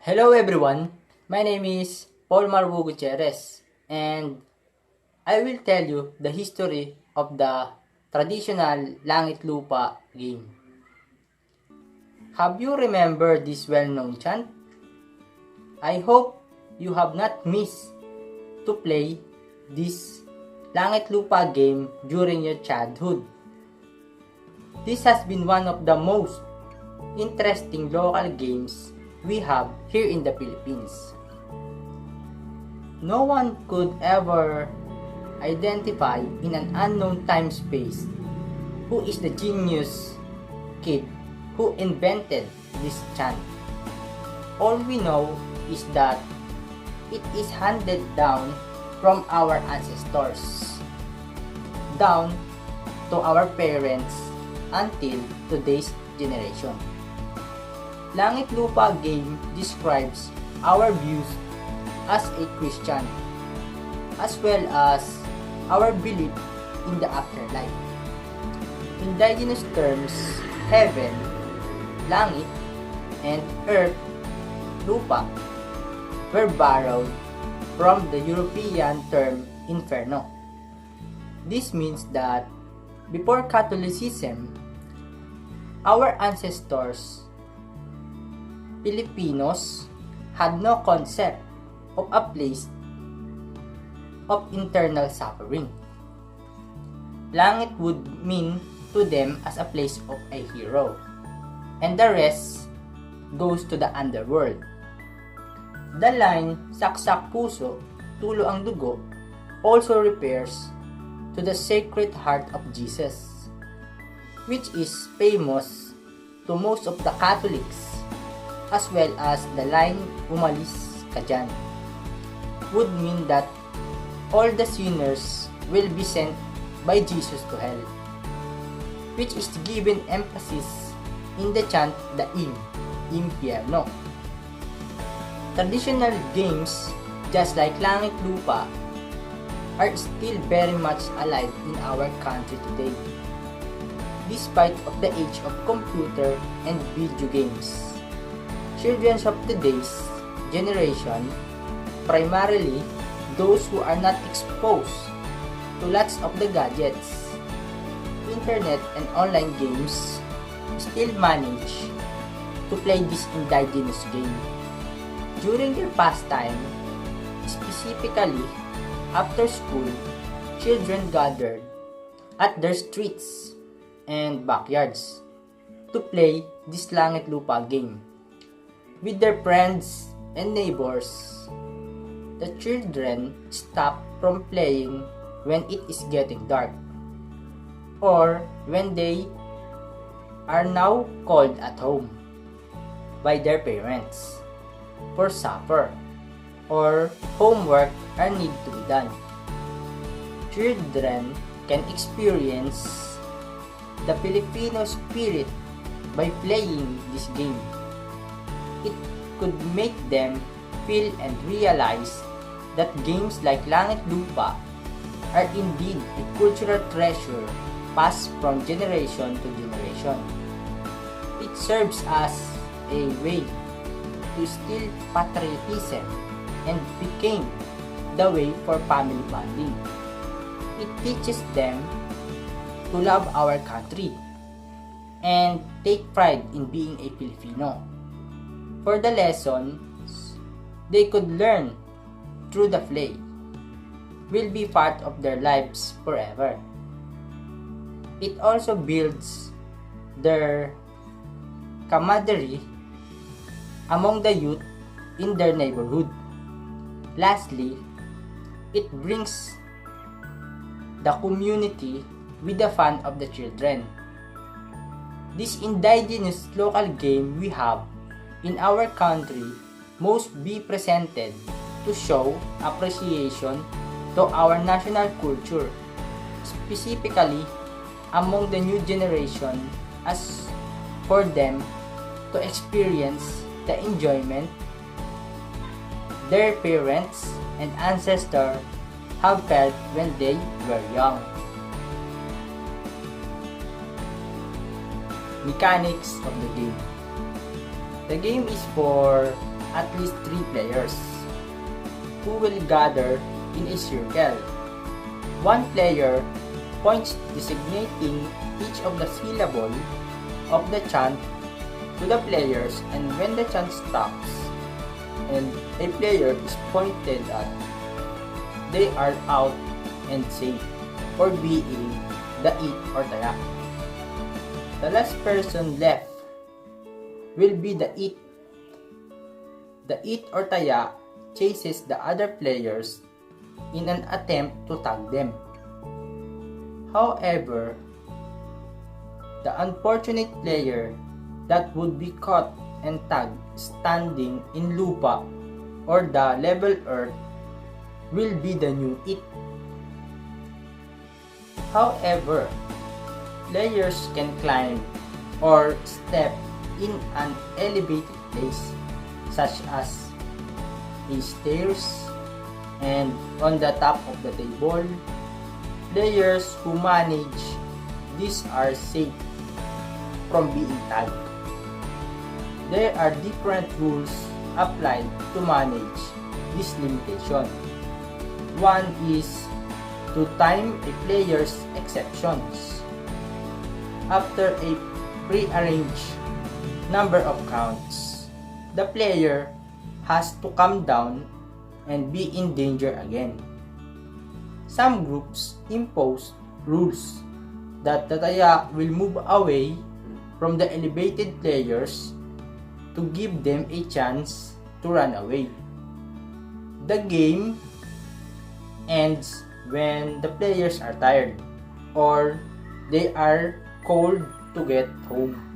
Hello everyone, my name is Paul Marwo Gutierrez and I will tell you the history of the traditional Langit Lupa game. Have you remembered this well-known chant? I hope you have not missed to play this Langit Lupa game during your childhood. This has been one of the most interesting local games we have here in the Philippines. No one could ever identify in an unknown time space who is the genius kid who invented this chant. All we know is that it is handed down from our ancestors down to our parents until today's generation. Langit Lupa game describes our views as a Christian, as well as our belief in the afterlife. In indigenous terms, heaven, langit, and earth, lupa, were borrowed from the European term inferno. This means that before Catholicism, our ancestors Filipinos had no concept of a place of internal suffering. Langit would mean to them as a place of a hero, and the rest goes to the underworld. The line, saksak puso, tulo ang dugo, also refers to the Sacred Heart of Jesus, which is famous to most of the Catholics, as well as the line umalis ka dyan, would mean that all the sinners will be sent by Jesus to hell, which is given emphasis in the chant the Impierno. Traditional games just like Langit Lupa are still very much alive in our country today, despite of the age of computer and video games. Children of today's generation, primarily those who are not exposed to lots of the gadgets, internet and online games, still manage to play this indigenous game. During their pastime, specifically after school, children gathered at their streets and backyards to play this Langit Lupa game with their friends and neighbors. The children stop from playing when it is getting dark, or when they are now called at home by their parents for supper or homework are need to be done. Children can experience the Filipino spirit by playing this game. It could make them feel and realize that games like Langit Lupa are indeed a cultural treasure passed from generation to generation. It serves as a way to instill patriotism and became the way for family bonding. It teaches them to love our country and take pride in being a Filipino. For the lessons they could learn through the play will be part of their lives forever. It also builds their camaraderie among the youth in their neighborhood. Lastly, it brings the community with the fun of the children. This indigenous local game we have in our country must be presented to show appreciation to our national culture, specifically among the new generation, as for them to experience the enjoyment their parents and ancestors have felt when they were young. Mechanics of the game. The game is for at is 3 players who will gather in a circle. One player points designating each of the syllable of the chant to the players, and when the chant stops and a player is pointed at, they are out and safe for being the it or taya. The last person left will be the it. The it or taya chases the other players in an attempt to tag them. However, the unfortunate player that would be caught and tagged standing in Lupa or the level earth will be the new it. However, players can climb or step in an elevated place such as a stairs, and on the top of the table, players who manage these are safe from being tagged. There are different rules applied to manage this limitation. One is to time a player's exceptions. After a pre-arranged number of counts, the player has to come down and be in danger again. Some groups impose rules that the taya will move away from the elevated players to give them a chance to run away. The game ends when the players are tired or they are called to get home.